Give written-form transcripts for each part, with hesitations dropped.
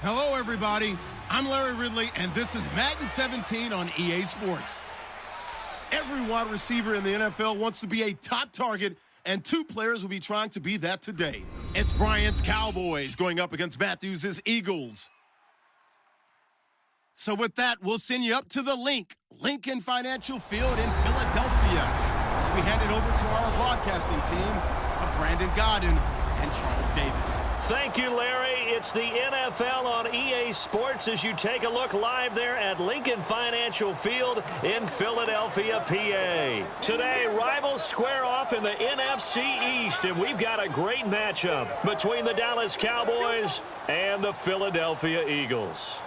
Hello, everybody. I'm Larry Ridley, and this is Madden 17 on EA Sports. Every wide receiver in the NFL wants to be a top target, and two players will be trying to be that today. It's Bryant's Cowboys going up against Matthews' Eagles. So with that, we'll send you up to the Lincoln Financial Field in Philadelphia, as we hand it over to our broadcasting team of Brandon Godden and Charles Davis. Thank you, Larry. It's the NFL on EA Sports as you take a look live there at Lincoln Financial Field in Philadelphia, PA. Today, rivals square off in the NFC East, and we've got a great matchup between the Dallas Cowboys and the Philadelphia Eagles.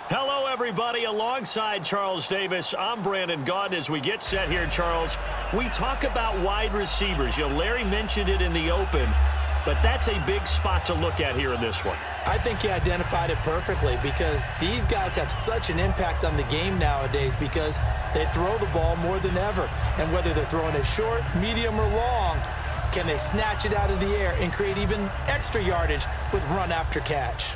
Hello, everybody. Alongside Charles Davis, I'm Brandon Godden. As we get set here, Charles, we talk about wide receivers. You know, Larry mentioned it in the open, but that's a big spot to look at here in this one. I think he identified it perfectly because these guys have such an impact on the game nowadays because they throw the ball more than ever. And whether they're throwing it short, medium, or long, can they snatch it out of the air and create even extra yardage with run after catch?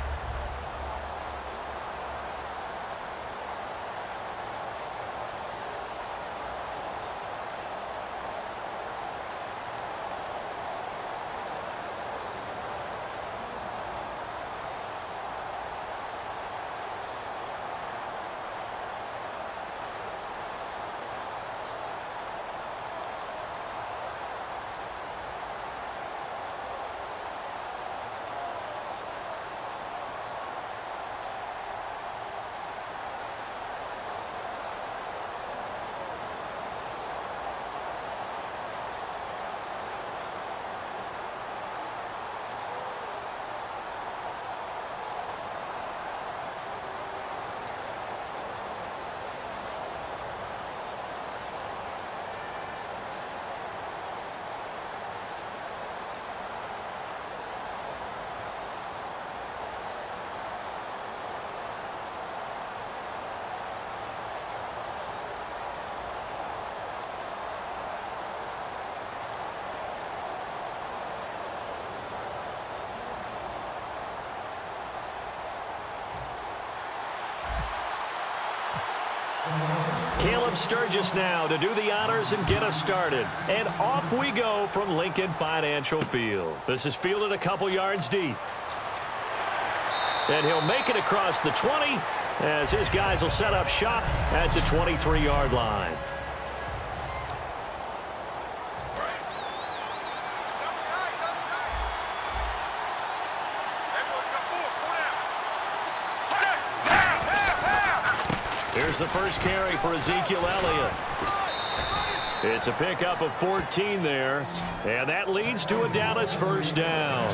Caleb Sturgis now to do the honors and get us started. And off we go from Lincoln Financial Field. This is fielded a couple yards deep. And he'll make it across the 20 as his guys will set up shop at the 23-yard line. Here's the first carry for Ezekiel Elliott. It's a pickup of 14 there, and that leads to a Dallas first down.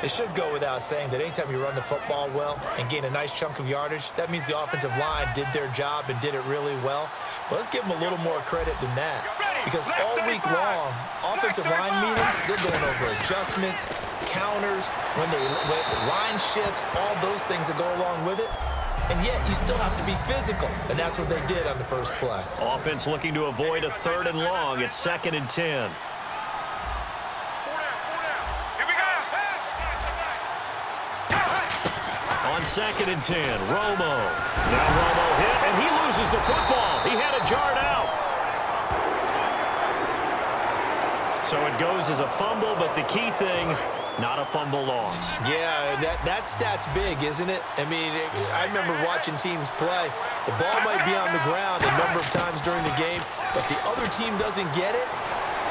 It should go without saying that anytime you run the football well and gain a nice chunk of yardage, that means the offensive line did their job and did it really well. But let's give them a little more credit than that. Because all week long, offensive line meetings, they're going over adjustments, counters, when line shifts, all those things that go along with it. And yet, you still have to be physical. And that's what they did on the first play. Offense looking to avoid a 3rd and long. It's 2nd and 10. On 2nd and 10, Romo. Now Romo hit, and he loses the football. He had it jarred out. So it goes as a fumble, but the key thing, not a fumble loss. Yeah, that stat's big, isn't it? I mean, I remember watching teams play. The ball might be on the ground a number of times during the game, but the other team doesn't get it.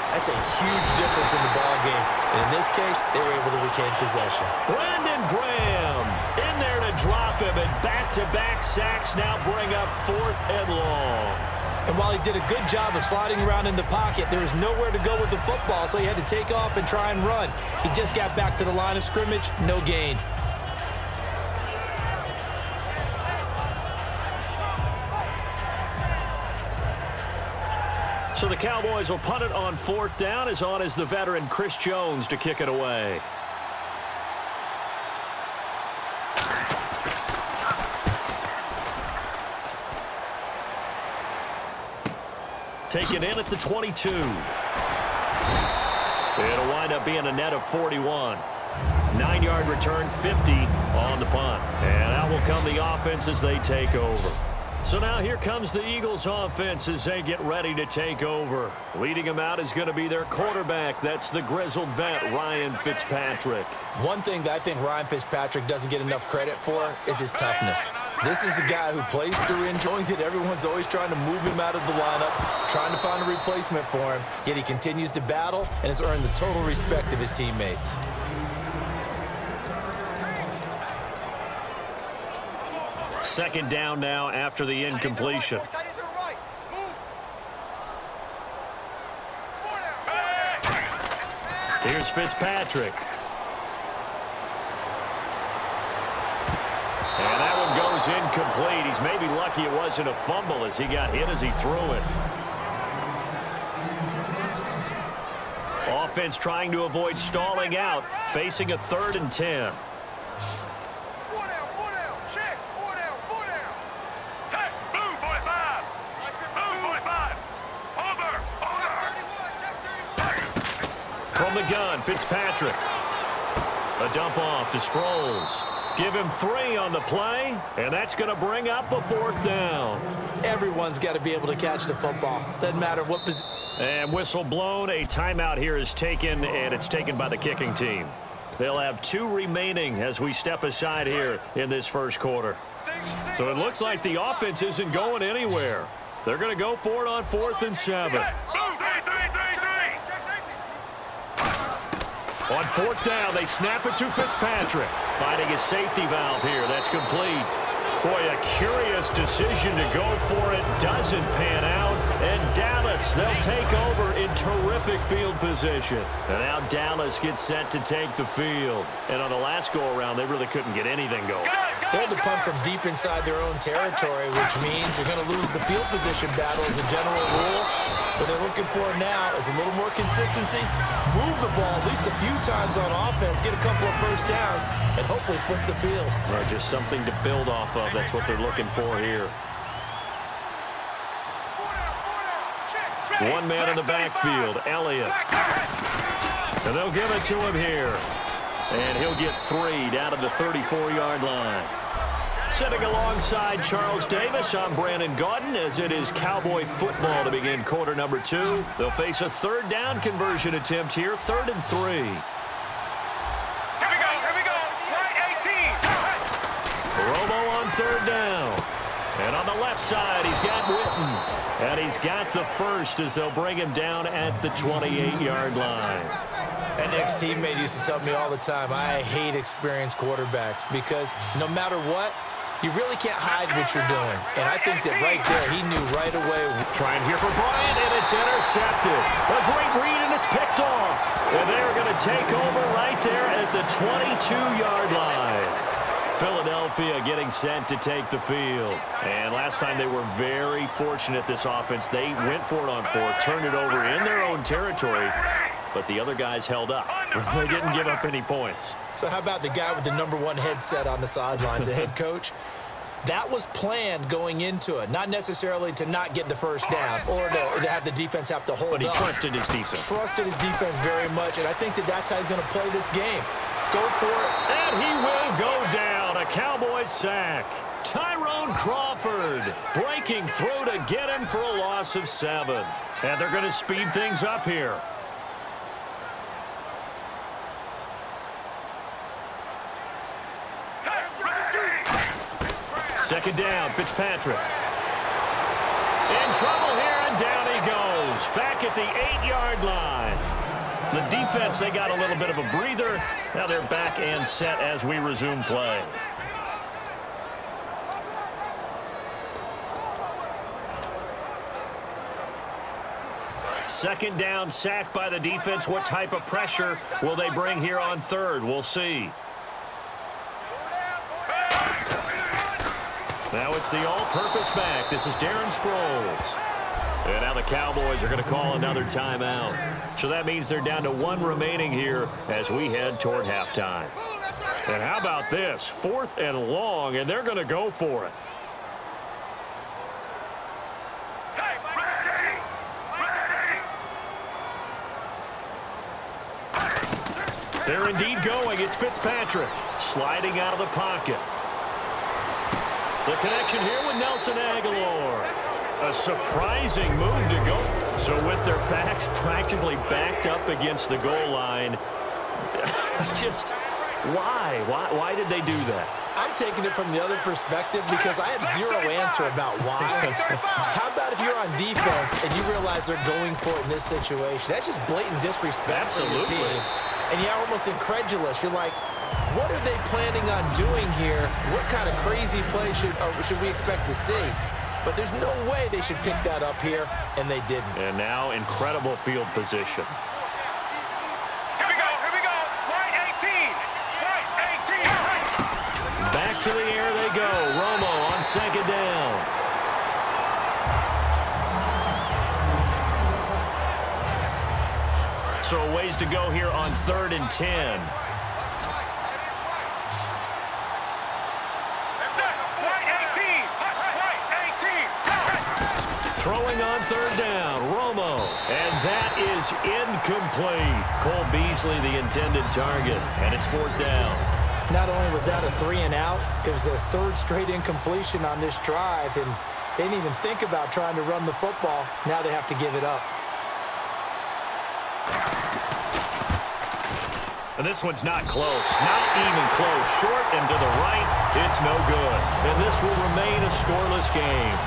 That's a huge difference in the ball game. And in this case, they were able to retain possession. Brandon Graham in there to drop him, and back-to-back sacks now bring up 4th and long. And while he did a good job of sliding around in the pocket, there was nowhere to go with the football, so he had to take off and try and run. He just got back to the line of scrimmage, no gain. So the Cowboys will punt it on 4th down. As on is the veteran Chris Jones to kick it away. Taken in at the 22. It'll wind up being a net of 41. 9-yard return, 50 on the punt. And out will come the offense as they take over. So now here comes the Eagles offense as they get ready to take over. Leading them out is going to be their quarterback. That's the grizzled vet, Ryan Fitzpatrick. One thing that I think Ryan Fitzpatrick doesn't get enough credit for is his toughness. This is a guy who plays through injury that everyone's always trying to move him out of the lineup, trying to find a replacement for him, yet he continues to battle and has earned the total respect of his teammates. Second down now after the incompletion. Here's Fitzpatrick. And that one goes incomplete. He's maybe lucky it wasn't a fumble as he got hit as he threw it. Offense trying to avoid stalling out, facing a 3rd and 10. From the gun, Fitzpatrick. A dump off to Sproles. Give him 3 on the play, and that's going to bring up a 4th down. Everyone's got to be able to catch the football. Doesn't matter what position. And whistle blown. A timeout here is taken, and it's taken by the kicking team. They'll have 2 remaining as we step aside here in this first quarter. So it looks like the offense isn't going anywhere. They're going to go for it on 4th and 7. On 4th down, they snap it to Fitzpatrick. Finding a safety valve here. That's complete. Boy, a curious decision to go for it. Doesn't pan out. And Dallas, they'll take over in terrific field position. And now Dallas gets set to take the field. And on the last go-around, they really couldn't get anything going. They had to punt from deep inside their own territory, which means you're going to lose the field position battle as a general rule. What they're looking for now is a little more consistency, move the ball at least a few times on offense, get a couple of first downs, and hopefully flip the field. Or just something to build off of. That's what they're looking for here. One man in the backfield, Elliott. And they'll give it to him here. And he'll get 3 down to the 34-yard line. Sitting alongside Charles Davis, I'm Brandon Gaudin as it is Cowboy football to begin quarter number 2. They'll face a 3rd down conversion attempt here, 3rd and 3. Here we go, right 18. Romo on 3rd down. And on the left side, he's got Witten. And he's got the first as they'll bring him down at the 28-yard line. An ex-teammate used to tell me all the time, I hate experienced quarterbacks because no matter what, you really can't hide what you're doing. And I think that right there, he knew right away. Trying here for Bryant, and it's intercepted. A great read, and it's picked off. And they're going to take over right there at the 22-yard line. Philadelphia getting set to take the field. And last time they were very fortunate, this offense. They went for it on 4, turned it over in their own territory, but the other guys held up. They didn't give up any points. So how about the guy with the #1 headset on the sidelines, the head coach? That was planned going into it, not necessarily to not get the first down or to have the defense have to hold up. But he trusted his defense. Trusted his defense very much, and I think that that's how he's going to play this game. Go for it. And he will go down. A Cowboys sack. Tyrone Crawford breaking through to get him for a loss of 7. And they're going to speed things up here. Second down, Fitzpatrick. In trouble here, and down he goes. Back at the 8-yard line. The defense, they got a little bit of a breather. Now they're back and set as we resume play. Second down, sack by the defense. What type of pressure will they bring here on 3rd? We'll see. Now it's the all-purpose back. This is Darren Sproles. And now the Cowboys are going to call another timeout. So that means they're down to 1 remaining here as we head toward halftime. And how about this? 4th and long, and they're going to go for it. They're indeed going. It's Fitzpatrick sliding out of the pocket. The connection here with Nelson Aguilar. A surprising move to go. So with their backs practically backed up against the goal line, just why? Why did they do that? I'm taking it from the other perspective because I have zero answer about why. How about if you're on defense and you realize they're going for it in this situation? That's just blatant disrespect for your team. And you're almost incredulous. You're like, what are they planning on doing here? What kind of crazy play should we expect to see? But there's no way they should pick that up here, and they didn't. And now incredible field position. Here we go. Right 18. Right 18. Back to the air they go. Romo on second down. So a ways to go here on 3rd and 10. Throwing on 3rd down, Romo, and that is incomplete. Cole Beasley, the intended target, and it's 4th down. Not only was that a 3-and-out, it was their 3rd straight incompletion on this drive, and they didn't even think about trying to run the football. Now they have to give it up. And this one's not close, not even close. Short and to the right, it's no good. And this will remain a scoreless game.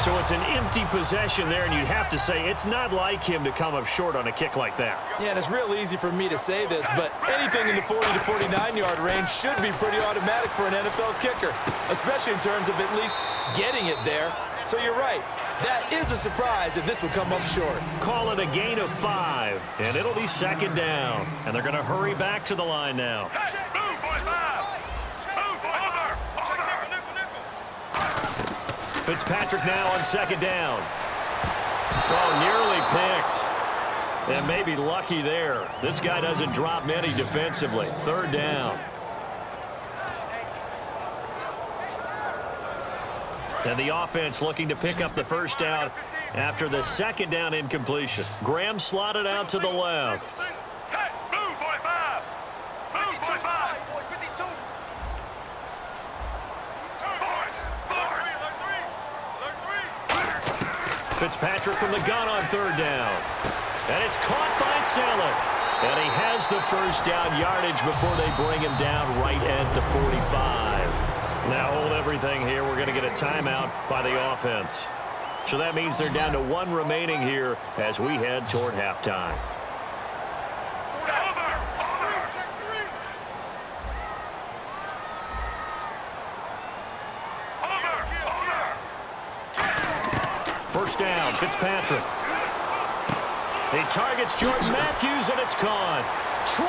So it's an empty possession there, and you'd have to say it's not like him to come up short on a kick like that. Yeah, and it's real easy for me to say this, but anything in the 40 to 49-yard range should be pretty automatic for an NFL kicker, especially in terms of at least getting it there. So you're right. That is a surprise that this would come up short. Call it a gain of 5, and it'll be 2nd down. And they're going to hurry back to the line now. Move, 45. Move, over. Fitzpatrick now on 2nd down. Oh, nearly picked. And maybe lucky there. This guy doesn't drop many defensively. 3rd down. And the offense looking to pick up the 1st down after the 2nd down incompletion. Graham slotted out to the left. Move, 45. Move, 45. 52. Fitzpatrick from the gun on 3rd down. And it's caught by Saleh. And he has the 1st down yardage before they bring him down right at the 45. Now hold everything here. We're going to get a timeout by the offense. So that means they're down to 1 remaining here as we head toward halftime. First down, Fitzpatrick. He targets Jordan Matthews, and it's caught. 20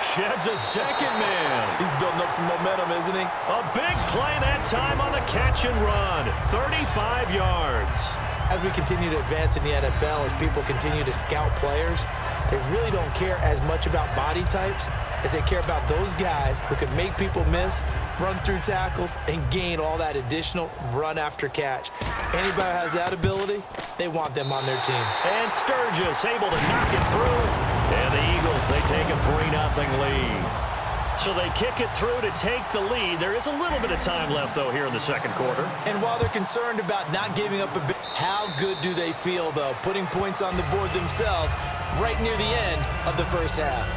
sheds a 2nd man. He's building up some momentum, isn't he? A big play that time on the catch and run. 35 yards. As we continue to advance in the NFL, as people continue to scout players, they really don't care as much about body types as they care about those guys who can make people miss, run through tackles, and gain all that additional run after catch. Anybody who has that ability, they want them on their team. And Sturgis able to knock it through. And the Eagles, they take a 3-0 lead. So they kick it through to take the lead. There is a little bit of time left, though, here in the 2nd quarter. And while they're concerned about not giving up a bit, how good do they feel, though, putting points on the board themselves right near the end of the 1st half?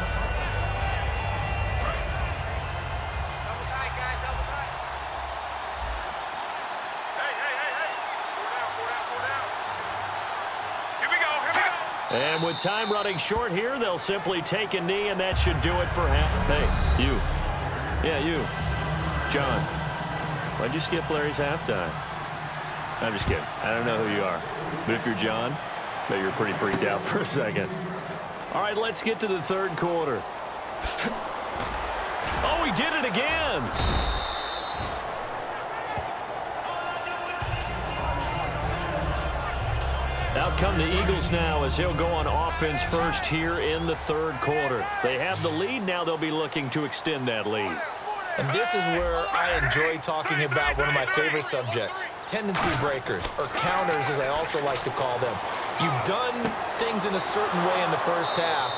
And with time running short here, they'll simply take a knee, and that should do it for half. Hey, you. Yeah, you. John. Why'd you skip Larry's halftime? I'm just kidding. I don't know who you are. But if you're John, maybe you're pretty freaked out for a second. All right, let's get to the 3rd quarter. Oh, he did it again. Out come the Eagles now as he'll go on offense first here in the 3rd quarter. They have the lead. Now they'll be looking to extend that lead. And this is where I enjoy talking about one of my favorite subjects, tendency breakers, or counters as I also like to call them. You've done things in a certain way in the 1st half,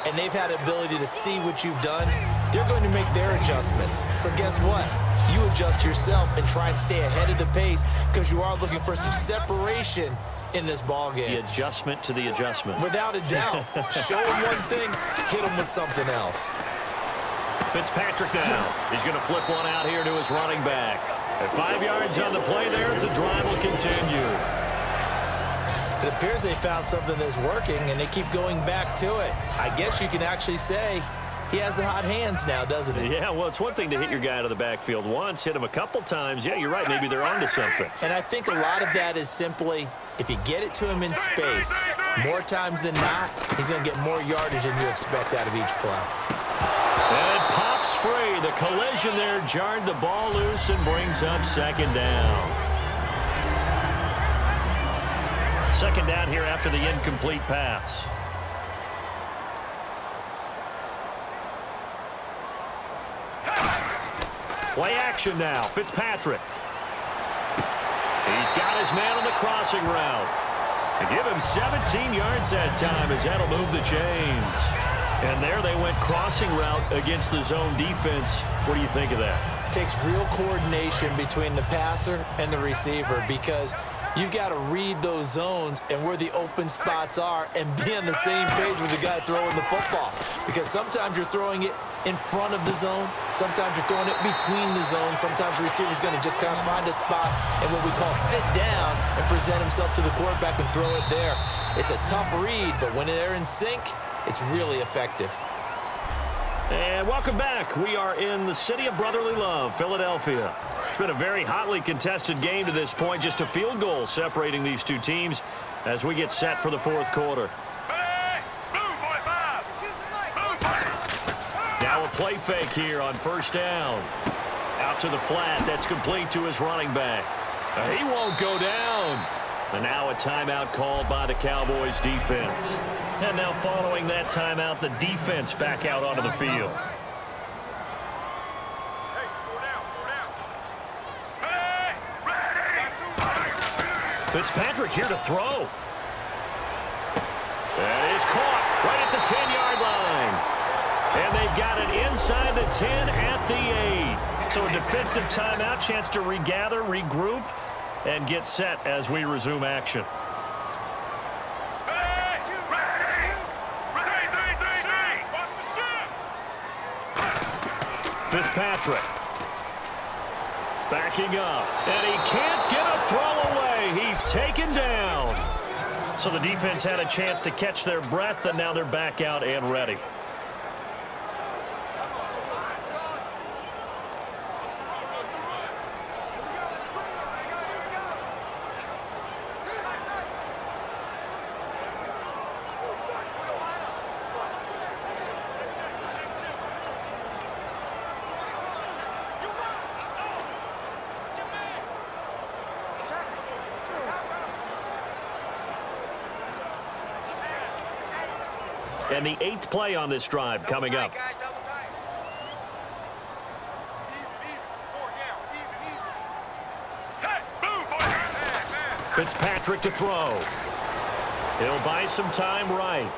and they've had the ability to see what you've done, they're going to make their adjustments. So guess what? You adjust yourself and try and stay ahead of the pace because you are looking for some separation in this ball game. The adjustment to the adjustment. Without a doubt. Show them one thing, hit them with something else. Fitzpatrick now. He's going to flip one out here to his running back. At 5 yards on the play there, it's a drive will continue. It appears they found something that's working, and they keep going back to it. I guess you can actually say he has the hot hands now, doesn't he? Yeah, well, it's one thing to hit your guy out of the backfield once, hit him a couple times. Yeah, you're right. Maybe they're onto something. And I think a lot of that is simply if you get it to him in space, more times than not, he's going to get more yardage than you expect out of each play. And it pops free. The collision there jarred the ball loose and brings up second down. Second down here after the incomplete pass. Play action now. Fitzpatrick. He's got his man on the crossing route. And give him 17 yards that time as that'll move the chains. And there they went crossing route against the zone defense. What do you think of that? Takes real coordination between the passer and the receiver because you've got to read those zones and where the open spots are and be on the same page with the guy throwing the football. Because sometimes you're throwing it in front of the zone. Sometimes you're throwing it between the zones. Sometimes the receiver's going to just kind of find a spot and what we call sit down and present himself to the quarterback and throw it there. It's a tough read, but when they're in sync, it's really effective. And welcome back. We are in the city of brotherly love, Philadelphia. It's been a very hotly contested game to this point. Just a field goal separating these two teams as we get set for the fourth quarter. Now a play fake here on first down. Out to the flat. That's complete to his running back. He won't go down. And now a timeout called by the Cowboys defense. And now following that timeout, the defense back out onto the field. Fitzpatrick here to throw. That is caught right at the 10-yard line. And they've got it inside the 10 at the 8. So a defensive timeout, chance to regather, regroup, and get set as we resume action. Fitzpatrick backing up, and he can't get a throw away. He's taken down. So the defense had a chance to catch their breath, and now they're back out and ready. And the 8th play on this drive coming up. Fitzpatrick to throw. He'll buy some time right.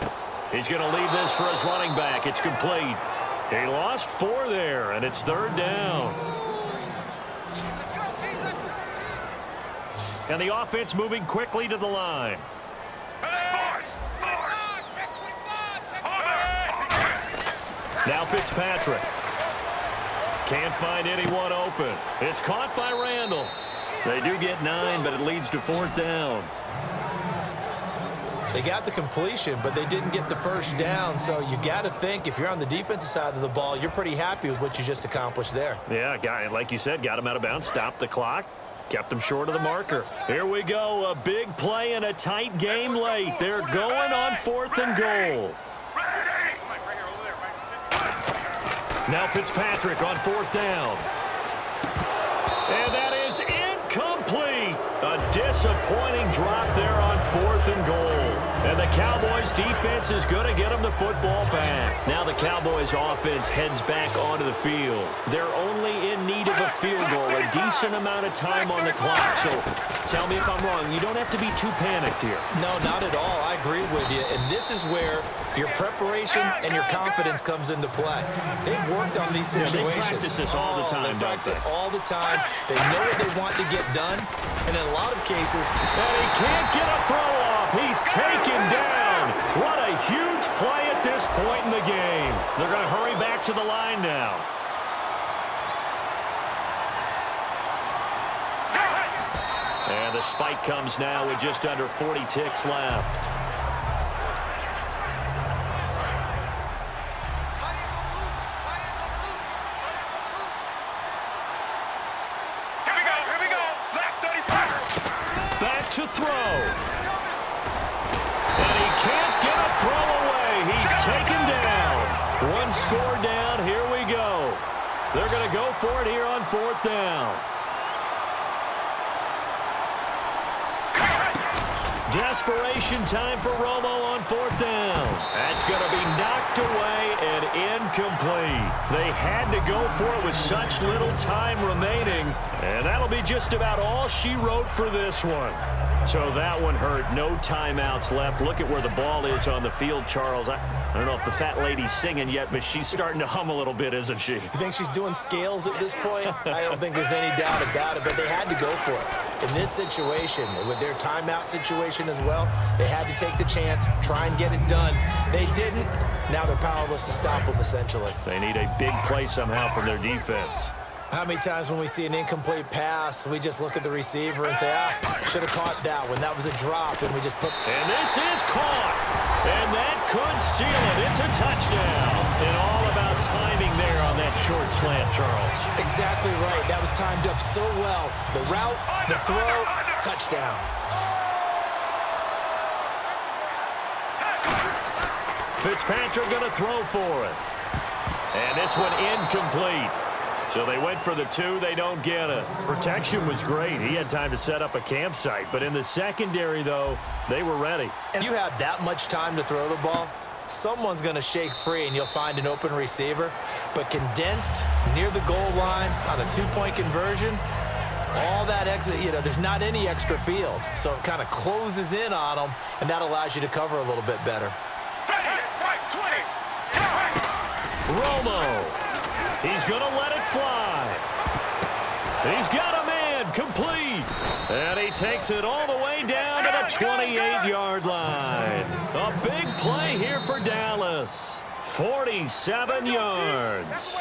He's going to leave this for his running back. It's complete. He lost 4 there, and it's third down. And the offense moving quickly to the line. Now Fitzpatrick. Can't find anyone open. It's caught by Randall. They do get 9, but it leads to 4th down. They got the completion, but they didn't get the first down. So you got to think if you're on the defensive side of the ball, you're pretty happy with what you just accomplished there. Yeah, like you said, got him out of bounds, stopped the clock, kept him short of the marker. Here we go, a big play in a tight game late. They're going on 4th and goal. Now Fitzpatrick on 4th down. And that is incomplete. A disappointing drop there on 4th and goal. And the Cowboys defense is going to get them the football back. Now the Cowboys offense heads back onto the field. They're only in need of a field goal, a decent amount of time on the clock. So tell me if I'm wrong. You don't have to be too panicked here. No, not at all. I agree with you. And this is where your preparation and your confidence comes into play. They've worked on these situations. They practice this all the time, they practice it all the time. They know what they want to get done. And in a lot of cases... And he can't get a throw off. He's taken down. What a huge play at this point in the game. They're going to hurry back to the line now. And the spike comes now with just under 40 ticks left. Here we go. Left 35. Back to throw. And he can't get a throw away. He's taken down. One score down. Here we go. They're going to go for it here on 4th down. Desperation time for Romo on 4th down. That's going to be knocked away and incomplete. They had to go for it with such little time remaining, and that'll be just about all she wrote for this one. So that one hurt. No timeouts left. Look at where the ball is on the field, Charles. I don't know if the fat lady's singing yet, but she's starting to hum a little bit, isn't she? You think she's doing scales at this point? I don't think there's any doubt about it, but they had to go for it. In this situation, with their timeout situation as well, they had to take the chance, try and get it done. They didn't. Now they're powerless to stop them, essentially. They need a big play somehow from their defense. How many times when we see an incomplete pass, we just look at the receiver and say, should have caught that one. That was a drop, and we just put... And this is caught. And that could seal it. It's a touchdown. And all about timing there on that short slant, Charles. Exactly right. That was timed up so well. The route, the throw, touchdown. Fitzpatrick going to throw for it. And this one incomplete. So they went for the 2. They don't get it. Protection was great. He had time to set up a campsite. But in the secondary, though, they were ready. And you have that much time to throw the ball, someone's going to shake free, and you'll find an open receiver. But condensed near the goal line on a 2-point conversion, all that exit, there's not any extra field. So it kind of closes in on them, and that allows you to cover a little bit better. Right 20. Romo. He's going to let it fly. He's got a man complete. And he takes it all the way down to the 28-yard line. A big play here for Dallas. 47 yards.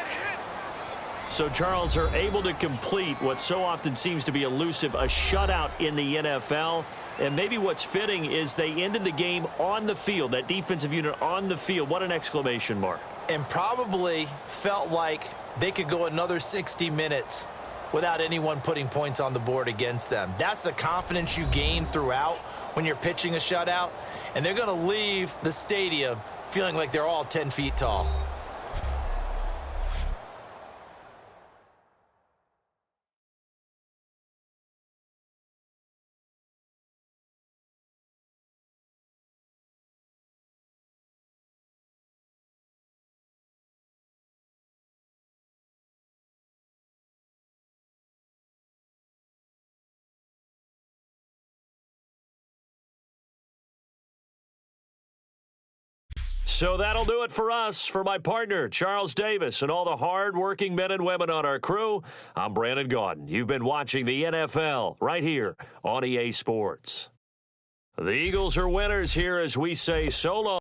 So, Charles, are able to complete what so often seems to be elusive, a shutout in the NFL. And maybe what's fitting is they ended the game on the field, that defensive unit on the field. What an exclamation mark. And probably felt like they could go another 60 minutes without anyone putting points on the board against them. That's the confidence you gain throughout when you're pitching a shutout. And they're going to leave the stadium feeling like they're all 10 feet tall. So that'll do it for us. For my partner, Charles Davis, and all the hard-working men and women on our crew, I'm Brandon Gaudin. You've been watching the NFL right here on EA Sports. The Eagles are winners here as we say so long.